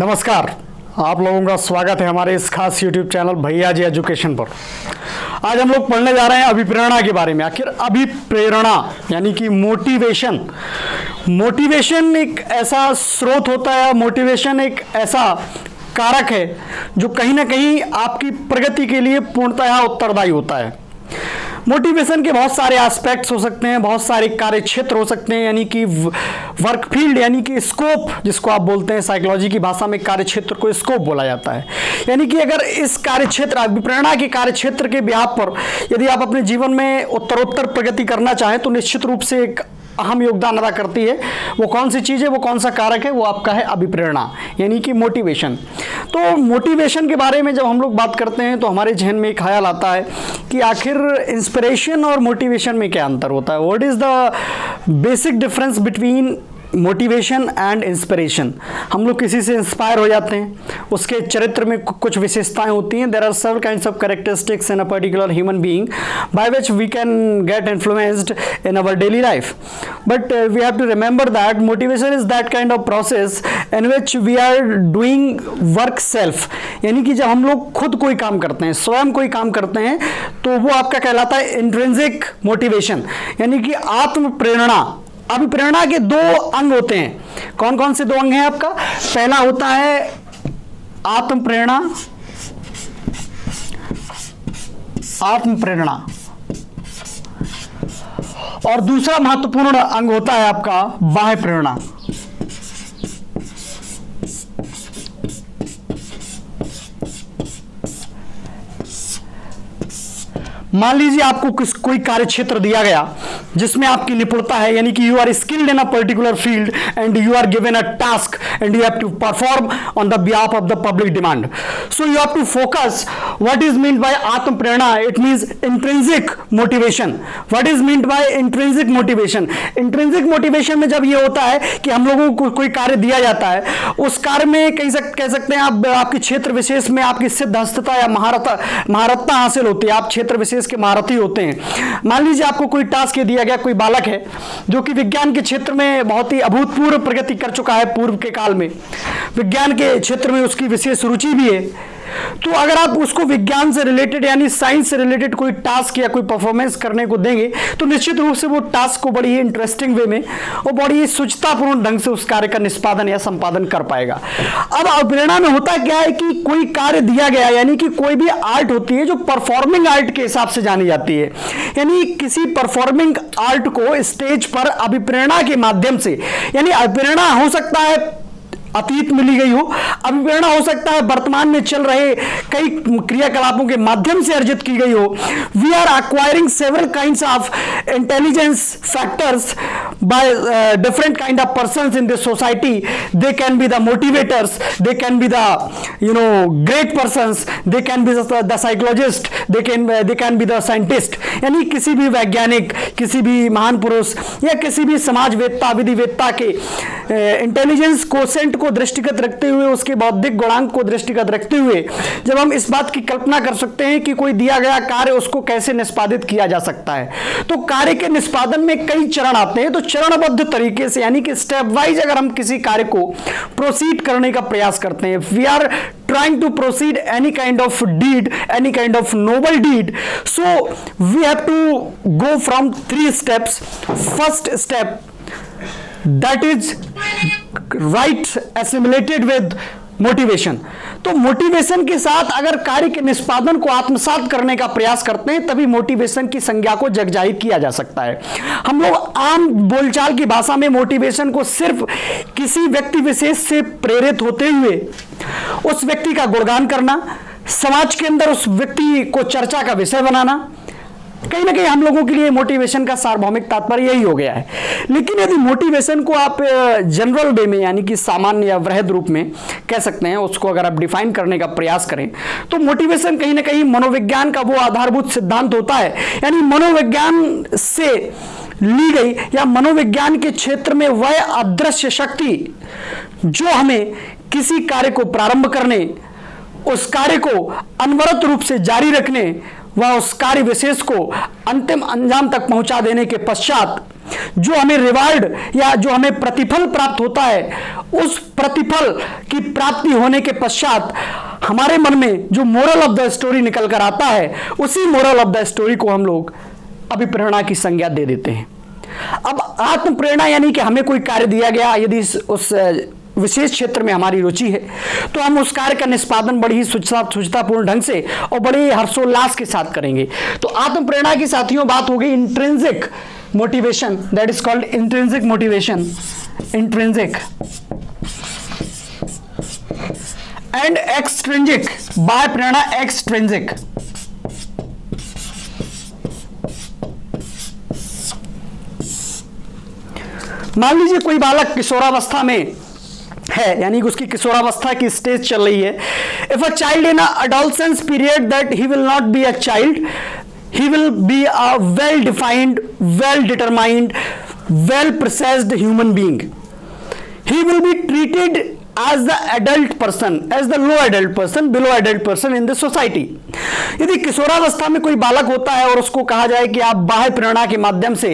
नमस्कार, आप लोगों का स्वागत है हमारे इस खास YouTube चैनल भैया जी एजुकेशन पर। आज हम लोग पढ़ने जा रहे हैं अभिप्रेरणा के बारे में। आखिर अभिप्रेरणा यानी कि मोटिवेशन एक ऐसा स्रोत होता है, मोटिवेशन एक ऐसा कारक है जो कहीं ना कहीं आपकी प्रगति के लिए पूर्णतः उत्तरदायी होता है। मोटिवेशन के बहुत सारे एस्पेक्ट्स हो सकते हैं, बहुत सारे कार्य क्षेत्र हो सकते हैं, यानी कि वर्क फील्ड यानी कि स्कोप जिसको आप बोलते हैं, साइकोलॉजी की भाषा में कार्य क्षेत्र को स्कोप बोला जाता है। यानी कि अगर इस कार्य क्षेत्र अभिप्रेरणा के कार्य क्षेत्र के बिहाफ पर यदि आप अपने जीवन में उत्तरोत्तर प्रगति करना चाहें तो निश्चित रूप से एक अहम योगदान अदा करती है। वो कौन सी चीज़ है, वो कौन सा कारक है, वो आपका है अभिप्रेरणा यानी कि मोटिवेशन। तो मोटिवेशन के बारे में जब हम लोग बात करते हैं तो हमारे जहन में एक ख्याल आता है कि आखिर इंस्पिरेशन और मोटिवेशन में क्या अंतर होता है। What is the basic difference between motivation and inspiration. हम लोग किसी से इंस्पायर हो जाते हैं, उसके चरित्र में कुछ विशेषताएं होती हैं। There are several kinds of characteristics in a particular human being by which we can get influenced in our daily life, but we have to remember that motivation is that kind of process in which we are doing work self. यानी कि जब हम लोग खुद कोई काम करते हैं, स्वयं कोई काम करते हैं, तो वो आपका कहलाता है इंट्रिंसिक मोटिवेशन यानी कि आत्म प्रेरणा। अभिप्रेरणा के दो अंग होते हैं। कौन कौन से दो अंग हैं आपका? पहला होता है आत्म प्रेरणा, और दूसरा महत्वपूर्ण अंग होता है आपका बाह्य प्रेरणा। मान लीजिए आपको कोई कार्य क्षेत्र दिया गया जिसमें आपकी निपुणता है, यानी कि you are skilled in a particular field and you are given a task and you have to perform on the behalf of the public demand. So you have to focus. What is meant by आत्म प्रेरणा? It means intrinsic motivation. What is meant by intrinsic motivation? Intrinsic motivation में जब ये होता है कि हम लोगों को कोई कार्य दिया जाता है, उस कार्य में कह सकते हैं आप आपके क्षेत्र विशेष में आपकी सिद्ध हस्तता या महारतता हासिल होती है। आप क्षेत्र विशेष के महारथी होते हैं। मान लीजिए आपको कोई टास्क दिया गया, कोई बालक है जो कि विज्ञान के क्षेत्र में बहुत ही अभूतपूर्व प्रगति कर चुका है। पूर्व के काल में विज्ञान के क्षेत्र में उसकी विशेष रुचि भी है। तो अगर आप उसको विज्ञान से रिलेटेड यानी साइंस से रिलेटेड कोई टास्क या कोई परफॉर्मेंस करने को देंगे तो निश्चित रूप से वो टास्क को बड़ी ही इंटरेस्टिंग वे में और बड़ी ही सुचितापूर्ण ढंग से उस कार्य का निष्पादन या संपादन कर पाएगा। अब अभिप्रेरणा में होता क्या है कि कोई कार्य दिया गया, यानी कि कोई भी आर्ट होती है जो परफॉर्मिंग आर्ट के हिसाब से जानी जाती है, यानी किसी परफॉर्मिंग आर्ट को स्टेज पर अभिप्रेरणा के माध्यम से, यानी अभिप्रेरणा हो सकता है अतीत में ली गई हो, अभिप्रेरणा हो सकता है वर्तमान में चल रहे कई क्रियाकलापों के माध्यम से अर्जित की गई हो। We are acquiring several kinds of intelligence factors by different kind of persons in this society. They can be the motivators, they can be the great persons, they can be the psychologist, they can be the scientist. यानी किसी भी वैज्ञानिक, किसी भी महान पुरुष या किसी भी समाजवेत्ता, विधिवेत्ता के इंटेलिजेंस कोसेंट को दृष्टिगत रखते हुए, उसके बौद्धिक गुणांक को दृष्टिगत रखते हुए जब हम इस बात की कल्पना कर सकते हैं कि कोई दिया गया कार्य उसको कैसे निष्पादित किया जा सकता है, तो कार्य के निष्पादन में कई चरण आते हैं। तो चरणबद्ध तरीके से यानी कि स्टेप वाइज अगर हम किसी कार्य को प्रोसीड करने का प्रयास करते हैं, we are trying to proceed any kind of deed, any kind of noble deed, so we have to go from 3 steps. First step, that is right assimilated with motivation. तो मोटिवेशन के साथ अगर कार्य के निष्पादन को आत्मसात करने का प्रयास करते हैं तभी मोटिवेशन की संज्ञा को जगजाहिर किया जा सकता है। हम लोग आम बोलचाल की भाषा में मोटिवेशन को सिर्फ किसी व्यक्ति विशेष से प्रेरित होते हुए उस व्यक्ति का गुणगान करना, समाज के अंदर उस व्यक्ति को चर्चा का विषय बनाना, कहीं ना कहीं हम लोगों के लिए मोटिवेशन का सार्वभौमिक तात्पर्य यही हो गया है। लेकिन यदि मोटिवेशन को आप जनरल वे में यानी कि सामान्य या वृहद रूप में कह सकते हैं, उसको अगर आप डिफाइन करने का प्रयास करें तो मोटिवेशन कहीं ना कहीं मनोविज्ञान का वो आधारभूत सिद्धांत होता है, यानी मनोविज्ञान से ली गई या मनोविज्ञान के क्षेत्र में वह अदृश्य शक्ति जो हमें किसी कार्य को प्रारंभ करने, उस कार्य को अनवरत रूप से जारी रखने वह उस कार्य विशेष को अंतिम अंजाम तक पहुंचा देने के पश्चात जो हमें रिवार्ड या जो हमें प्रतिफल प्राप्त होता है, उस प्रतिफल की प्राप्ति होने के पश्चात हमारे मन में जो मोरल ऑफ द स्टोरी निकल कर आता है, उसी मोरल ऑफ द स्टोरी को हम लोग अभिप्रेरणा की संज्ञा दे देते हैं। अब आत्म प्रेरणा यानी कि हमें कोई कार्य दिया गया, यदि उस विशेष क्षेत्र में हमारी रुचि है तो हम उस कार्य का निष्पादन बड़ी ही शुचितापूर्ण ढंग से और बड़े ही हर्षोल्लास के साथ करेंगे। तो आत्म प्रेरणा की साथियों बात हो गई intrinsic motivation, that is called intrinsic motivation, intrinsic and extrinsic, बाह्य प्रेरणा एक्सट्रिंसिक। मान लीजिए कोई बालक किशोरावस्था में है, यानी कि उसकी किशोरावस्था की स्टेज चल रही है। If a child in adolescence period, that he will not be a child, he will be a well defined, well determined, well processed human being. He will be treated as the adult person, as the low adult person, below adult person in the society. यदि किशोरावस्था में कोई बालक होता है और उसको कहा जाए कि आप बाह्य प्रेरणा के माध्यम से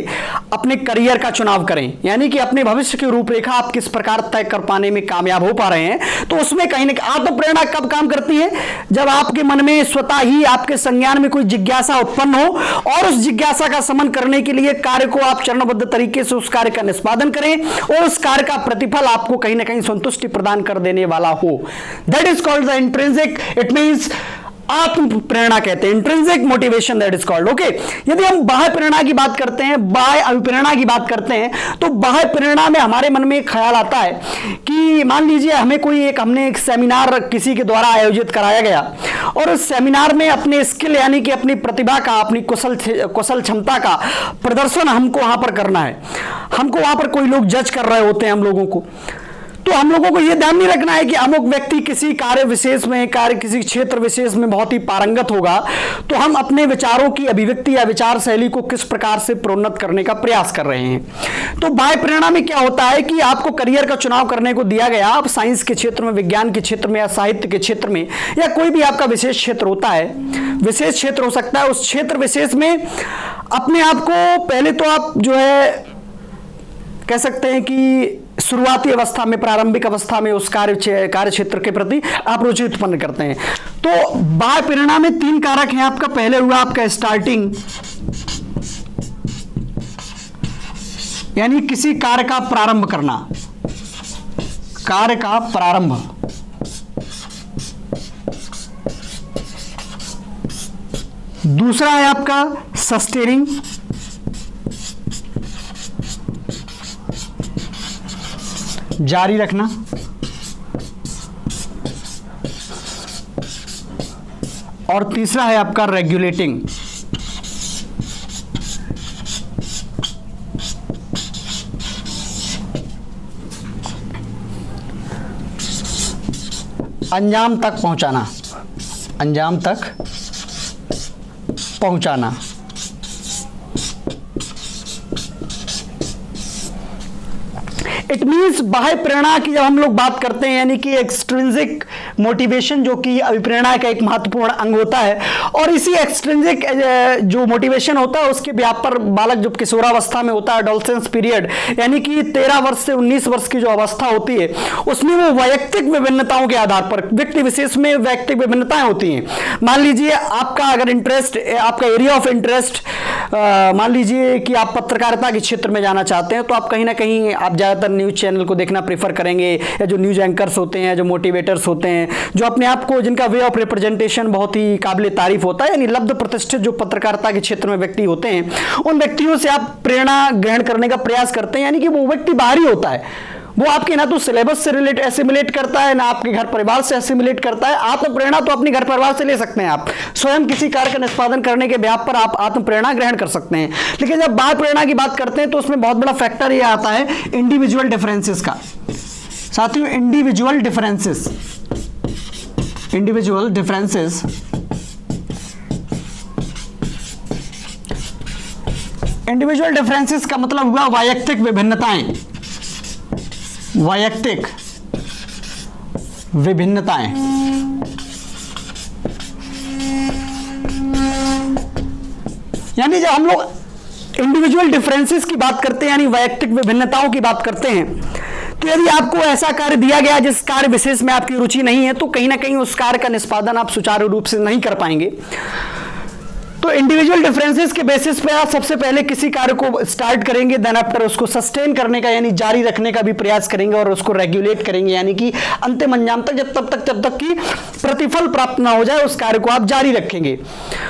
अपने करियर का चुनाव करें, यानी कि अपने भविष्य की रूपरेखा आप किस प्रकार तय कर पाने में कामयाब हो पा रहे हैं, तो उसमें कहीं ना कहीं आत्म प्रेरणा कब काम करती है? जब आपके मन में स्वतः ही आपके संज्ञान में कोई जिज्ञासा उत्पन्न हो और उस जिज्ञासा का समन करने के लिए कार्य को आप चरणबद्ध तरीके से उस कार्य का निष्पादन करें और उस कार्य का प्रतिफल आपको कहीं ना कहीं संतुष्टि प्रदान कर देने वाला हो। That is called the intrinsic, it means आत्म प्रेरणा कहते हैं, intrinsic motivation that is called. Okay, यदि हम बाह्य प्रेरणा की बात करते हैं, बाह्य अभिप्रेरणा की बात करते हैं, तो बाह्य प्रेरणा में हमारे मन में एक ख्याल आता है कि मान लीजिए हमने एक सेमिनार किसी के द्वारा आयोजित कराया गया और उस सेमिनार में अपने स्किल यानी कि अपनी प्रतिभा का, अपनी कुशल क्षमता का प्रदर्शन हमको वहां पर करना है। हमको वहां पर कोई लोग जज कर रहे होते हैं हम लोगों को, तो हम लोगों को यह ध्यान नहीं रखना है कि अमुक व्यक्ति किसी कार्य विशेष में, किसी क्षेत्र विशेष में बहुत ही पारंगत होगा, तो हम अपने विचारों की अभिव्यक्ति या विचार शैली को किस प्रकार से प्रोन्नत करने का प्रयास कर रहे हैं। तो बाह्य प्रेरणा में क्या होता है कि आपको करियर का चुनाव करने को दिया गया, आप साइंस के क्षेत्र में, विज्ञान के क्षेत्र में या साहित्य के क्षेत्र में या कोई भी आपका विशेष क्षेत्र होता है, विशेष क्षेत्र हो सकता है, उस क्षेत्र विशेष में अपने आप को पहले तो आप जो है कह सकते हैं कि शुरुआती अवस्था में, प्रारंभिक अवस्था में उस कार्य क्षेत्र के प्रति आप रुचि उत्पन्न करते हैं। तो बाह्य प्रेरणा में 3 कारक हैं आपका। पहले हुआ आपका स्टार्टिंग, यानी किसी कार्य का प्रारंभ करना, कार्य का प्रारंभ। दूसरा है आपका सस्टेनिंग, जारी रखना। और तीसरा है आपका रेगुलेटिंग। अंजाम तक पहुंचाना, अंजाम तक पहुंचाना। इट मीन्स बाह्य प्रेरणा की जब हम लोग बात करते हैं, यानी कि एक्सट्रिंसिक मोटिवेशन जो कि अभिप्रेरणा का एक महत्वपूर्ण अंग होता है, और इसी एक्सट्रिंसिक जो मोटिवेशन होता है उसके व्याप पर बालक जब किशोरावस्था में होता है, एडोलसेंस पीरियड, यानी कि 13 वर्ष से 19 वर्ष की जो अवस्था होती है, उसमें वो वैयक्तिक विभिन्नताओं के आधार पर, व्यक्ति विशेष में वैयक्तिक विभिन्नताएं होती हैं। मान लीजिए आपका अगर इंटरेस्ट, आपका एरिया ऑफ इंटरेस्ट, मान लीजिए कि आप पत्रकारिता के क्षेत्र में जाना चाहते हैं, तो आप कहीं ना कहीं आप ज़्यादातर न्यूज़ चैनल को देखना प्रेफर करेंगे, या जो न्यूज़ एंकर्स होते हैं, जो मोटिवेटर्स होते हैं, जो अपने आप को, जिनका वे ऑफ रिप्रेजेंटेशन बहुत ही काबिल तारीफ होता है, यानी लब्ध प्रतिष्ठित जो पत्रकारिता के क्षेत्र में व्यक्ति होते हैं, उन व्यक्तियों से आप प्रेरणा ग्रहण करने का प्रयास करते हैं। यानी कि वो व्यक्ति बाहरी होता है, वो आपके ना तो सिलेबस से एसिमुलेट करता है, ना आपके घर परिवार से एसिमुलेट करता है। आत्म प्रेरणा तो अपने घर परिवार से ले सकते हैं, आप स्वयं किसी कार्य का निष्पादन करने के व्याप पर आप आत्म प्रेरणा ग्रहण कर सकते हैं। लेकिन जब बाह्य प्रेरणा की बात करते हैं तो उसमें बहुत बड़ा फैक्टर ये आता है इंडिविजुअल डिफरेंसेस का। साथियों, individual differences, individual differences individual differences का मतलब हुआ वैयक्तिक विभिन्नताएं, वैयक्तिक विभिन्नताएं। यानी जब हम लोग इंडिविजुअल डिफरेंसेस की बात करते हैं, यानी वैयक्तिक विभिन्नताओं की बात करते हैं, तो यदि आपको ऐसा कार्य दिया गया जिस कार्य विशेष में आपकी रुचि नहीं है, तो कहीं ना कहीं उस कार्य का निष्पादन आप सुचारू रूप से नहीं कर पाएंगे। तो इंडिविजुअल डिफरेंसेस के बेसिस पे आप सबसे पहले किसी कार्य को स्टार्ट करेंगे, देन आफ्टर उसको सस्टेन करने का यानी जारी रखने का भी प्रयास करेंगे और उसको रेगुलेट करेंगे, यानी कि अंतिम अंजाम तक जब तक कि प्रतिफल प्राप्त ना हो जाए उस कार्य को आप जारी रखेंगे।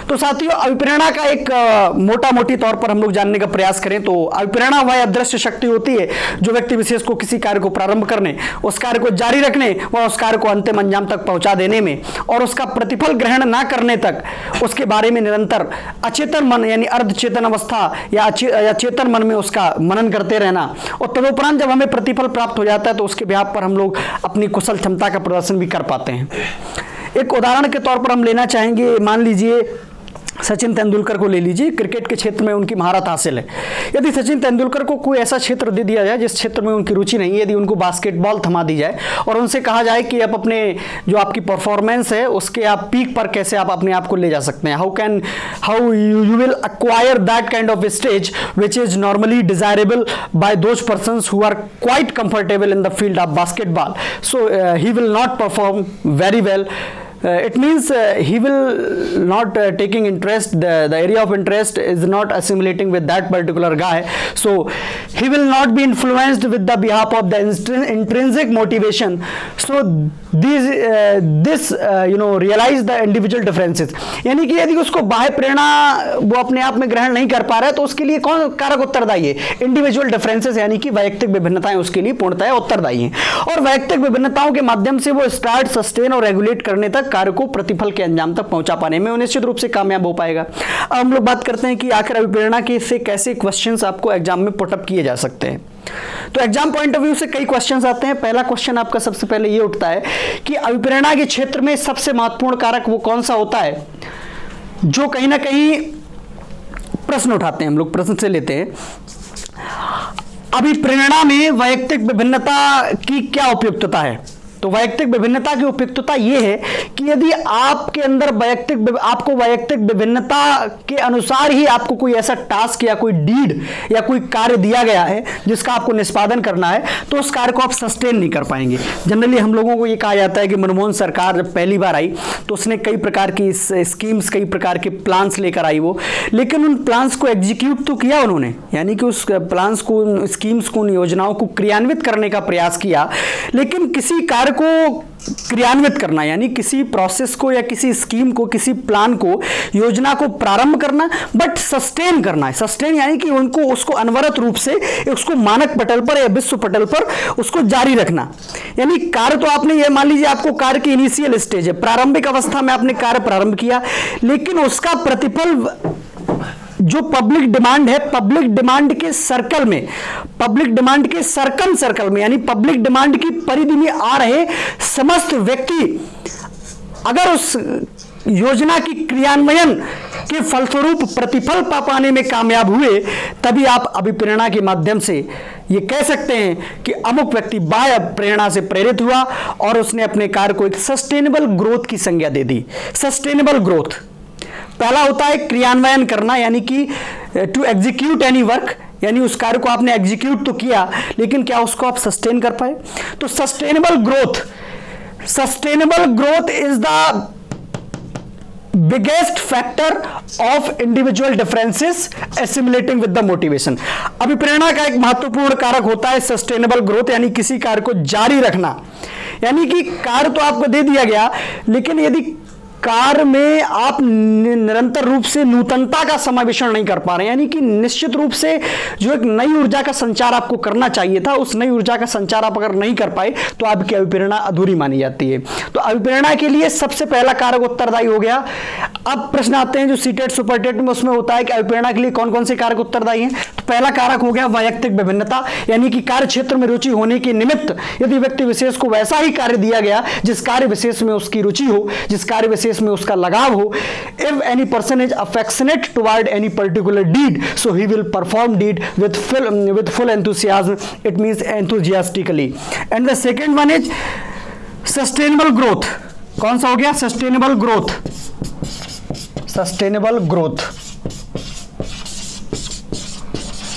तो साथियों, अभिप्रेरणा का एक मोटा मोटी तौर पर हम लोग जानने का प्रयास करें तो अभिप्रेरणा वह अदृश्य शक्ति होती है जो व्यक्ति विशेष को किसी कार्य को प्रारंभ करने, उस कार्य को जारी रखने व उस कार्य को अंतिम अंजाम तक पहुंचा देने में और उसका प्रतिफल ग्रहण ना करने तक उसके बारे में निरंतर अचेतन मन यानी अर्धचेतन अवस्था या चेतन मन में उसका मनन करते रहना, और तदुपरांत जब हमें प्रतिफल प्राप्त हो जाता है तो उसके बिहाफ पर हम लोग अपनी कुशल क्षमता का प्रदर्शन भी कर पाते हैं। एक उदाहरण के तौर पर हम लेना चाहेंगे, मान लीजिए सचिन तेंदुलकर को ले लीजिए, क्रिकेट के क्षेत्र में उनकी महारत हासिल है। यदि सचिन तेंदुलकर को कोई ऐसा क्षेत्र दे दिया जाए जिस क्षेत्र में उनकी रुचि नहीं है, यदि उनको बास्केटबॉल थमा दी जाए और उनसे कहा जाए कि आप अपने जो आपकी परफॉर्मेंस है उसके आप पीक पर कैसे आप अपने आप को ले जा सकते हैं, how you will acquire that kind of stage which is normally desirable by those persons who are quite comfortable in the field of basketball, so he will not perform very well. It means he will not taking interest, the area of interest is not assimilating with that particular guy, so he will not be influenced with the behalf of the intrinsic motivation. So this realize the individual differences, यानी कि यदि उसको बाह्य प्रेरणा वो अपने आप में ग्रहण नहीं कर पा रहा है तो उसके लिए कौन कारक उत्तरदायी है? इंडिविजुअल डिफरेंसेस यानी कि वैयक्तिक विभिन्नताएं उसके लिए पूर्णतः उत्तरदायी हैं, और वैयक्तिक विभिन्नताओं के माध्यम से वो स्टार्ट, सस्टेन और रेगुलेट करने तक कार्य को प्रतिफल के अंजाम तक पहुंचा पाने में निश्चित रूप से कामयाब हो पाएगा। अब हम लोग बात करते हैं कि आखिर अभिप्रेरणा के से कैसे क्वेश्चंस आपको एग्जाम में पुटअप किए जा सकते हैं। तो एग्जाम पॉइंट ऑफ व्यू से कई क्वेश्चंस आते हैं। पहला क्वेश्चन आपका सबसे पहले ये उठता है कि अभिप्रेरणा के क्षेत्र में सबसे महत्वपूर्ण कारक वो कौन सा होता है जो कहीं ना कहीं प्रश्न उठाते हैं। हम लोग प्रश्न से लेते हैं, अभिप्रेरणा में वैयक्तिक विभिन्नता की क्या उपयुक्तता है? तो वैयक्तिक विभिन्नता की उपयुक्तता यह है कि यदि आपके अंदर आपको वैयक्तिक विभिन्नता के अनुसार ही आपको कोई ऐसा टास्क या कोई डीड या कोई कार्य दिया गया है जिसका आपको निष्पादन करना है, तो उस कार्य को आप सस्टेन नहीं कर पाएंगे। जनरली हम लोगों को ये कहा जाता है कि मनमोहन सरकार जब पहली बार आई तो उसने कई प्रकार की स्कीम्स, कई प्रकार के प्लान्स लेकर आई वो, लेकिन उन प्लान्स को एग्जीक्यूट तो किया उन्होंने, यानी कि उस प्लान्स को, उन स्कीम्स को, उन योजनाओं को क्रियान्वित करने का प्रयास किया, लेकिन किसी कार्य को क्रियान्वित करना यानी किसी प्रोसेस को या किसी स्कीम को, किसी प्लान को, योजना को प्रारंभ करना बट सस्टेन करना है। सस्टेन यानी कि उनको उसको अनवरत रूप से उसको मानक पटल पर या विश्व पटल पर उसको जारी रखना। यानी कार्य तो आपने ये मान लीजिए आपको कार्य की इनिशियल स्टेज है, प्रारंभिक अवस्था में आपने कार्य प्रारंभ किया, लेकिन उसका प्रतिफल जो पब्लिक डिमांड है, पब्लिक डिमांड के सर्कल में, पब्लिक डिमांड के सर्कल में यानी पब्लिक डिमांड की परिधि में आ रहे समस्त व्यक्ति अगर उस योजना की क्रियान्वयन के फलस्वरूप प्रतिफल पा पाने में कामयाब हुए, तभी आप अभिप्रेरणा के माध्यम से ये कह सकते हैं कि अमुक व्यक्ति बाह्य प्रेरणा से प्रेरित हुआ और उसने अपने कार्य को एक सस्टेनेबल ग्रोथ की संज्ञा दे दी। सस्टेनेबल ग्रोथ पहला होता है क्रियान्वयन करना, यानी कि टू एग्जीक्यूट एनी वर्क, यानी उस कार्य को आपने एग्जीक्यूट तो किया लेकिन क्या उसको आप सस्टेन कर पाए? तो sustainable growth is the biggest factor of individual differences assimilating with the motivation. अभिप्रेरणा का एक महत्वपूर्ण कारक होता है सस्टेनेबल ग्रोथ, यानी किसी कार्य को जारी रखना। यानी कि कार्य तो आपको दे दिया गया, लेकिन यदि कार्य में आप निरंतर रूप से नूतनता का समावेशन नहीं कर पा रहे, यानी कि निश्चित रूप से जो एक नई ऊर्जा का संचार आपको करना चाहिए था, उस नई ऊर्जा का संचार आप अगर नहीं कर पाए तो आपकी अभिप्रेरणा अधूरी मानी जाती है। तो अभिप्रेरणा के लिए सबसे पहला कारक उत्तरदायी हो गया। अब प्रश्न आते हैं जो सीटेट सुपरटेट में, उसमें होता है कि अभिप्रेरणा के लिए कौन कौन से कारक उत्तरदायी हैं। तो पहला कारक हो गया वैयक्तिक विभिन्नता, यानी कि कार्य क्षेत्र में रुचि होने के निमित्त यदि व्यक्ति विशेष को वैसा ही कार्य दिया गया जिस कार्य विशेष में उसकी रुचि हो, जिस कार्य विशेष में उसका लगाव हो, if any person is affectionate toward any particular deed, so he will perform deed with full enthusiasm, it means enthusiastically. And the second one is sustainable growth. कौन सा हो गया? sustainable growth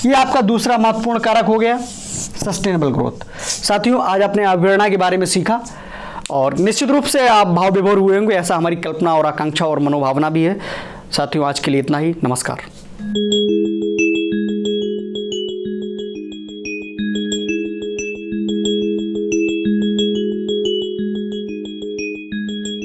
ये आपका दूसरा महत्वपूर्ण कारक हो गया सस्टेनेबल ग्रोथ। साथियों, आज आपने अवधारणा के बारे में सीखा और निश्चित रूप से आप भाव विभोर हुए होंगे, ऐसा हमारी कल्पना और आकांक्षा और मनोभावना भी है। साथियों, आज के लिए इतना ही। नमस्कार।